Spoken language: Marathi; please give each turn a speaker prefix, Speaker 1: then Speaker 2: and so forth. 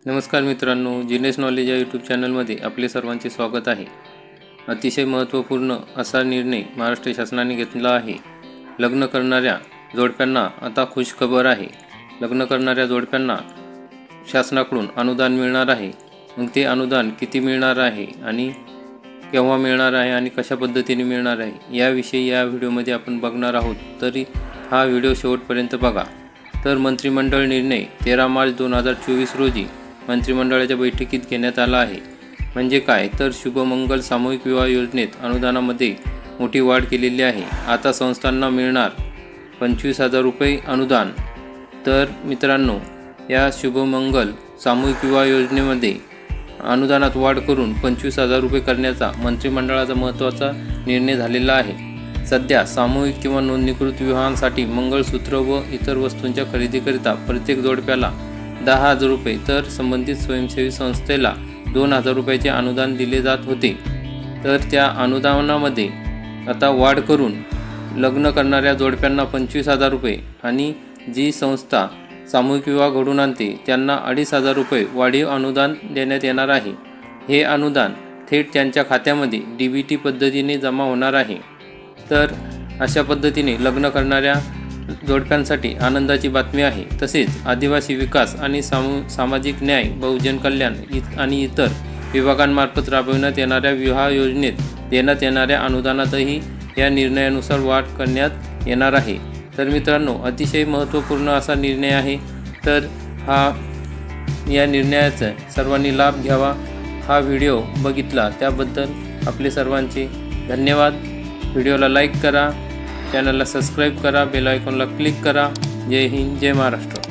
Speaker 1: नमस्कार मित्रांनो, जिनेस नॉलेज या यूट्यूब चॅनलमध्ये आपले सर्वांचे स्वागत आहे। अतिशय महत्त्वपूर्ण असा निर्णय महाराष्ट्र शासनाने घेतला आहे। लग्न करणाऱ्या जोडप्यांना आता खुशखबर आहे। लग्न करणाऱ्या जोडप्यांना शासनाकडून अनुदान मिळणार आहे। मग ते अनुदान किती मिळणार आहे आणि केव्हा मिळणार आहे आणि कशा पद्धतीने मिळणार आहे याविषयी या व्हिडिओमध्ये आपण बघणार आहोत। तरी हा व्हिडिओ शेवटपर्यंत बघा। तर मंत्रिमंडळ निर्णय 13 मार्च 2024 रोजी मंत्रिमंडळाच्या बैठकीत घेण्यात आला आहे। म्हणजे काय तर शुभमंगल सामूहिक विवाह योजनेत अनुदानामध्ये मोठी वाढ केलेली आहे। आता संस्थांना मिळणार 25,000 रुपये अनुदान। तर मित्रांनो, या शुभमंगल सामूहिक विवाह योजनेमध्ये अनुदानात वाढ करून 25,000 रुपये करण्याचा मंत्रिमंडळाचा महत्त्वाचा निर्णय झालेला आहे। सध्या सामूहिक किंवा नोंदणीकृत विवाहांसाठी मंगळसूत्र व इतर वस्तूंच्या खरेदीकरिता प्रत्येक जोडप्याला 10,000 रुपये तर संबंधित स्वयंसेवी संस्थेला 2,000 रुपयाचे अनुदान दिले जात होते। तर त्या अनुदानामध्ये आता वाढ करून लग्न करणाऱ्या जोडप्यांना 25,000 रुपये आणि जी संस्था सामूहिक विवाह घडवून आणते त्यांना 2,500 रुपये वाढीव अनुदान देण्यात येणार आहे। हे अनुदान थेट त्यांच्या खात्यामध्ये DBT पद्धतीने जमा होणार आहे। तर अशा पद्धतीने लग्न करणाऱ्या जोडप्यांसाठी आनंदाची बातमी आहे। तसेच आदिवासी विकास आणि सामाजिक न्याय, बहुजन कल्याण आणि इतर विभागांमार्फत राबविण्यात येणाऱ्या विवाह योजनेत देण्यात येणाऱ्या अनुदानातही या निर्णयानुसार वाढ करण्यात येणार आहे। तर मित्रांनो, अतिशय महत्त्वपूर्ण असा निर्णय आहे। तर या निर्णयाचा सर्वांनी लाभ घ्यावा। हा व्हिडिओ बघितला त्याबद्दल आपले सर्वांचे धन्यवाद। व्हिडिओला लाईक करा, चॅनलला सबस्क्राईब करा, बेल आयकॉनला क्लिक करा। जय हिंद, जय महाराष्ट्र।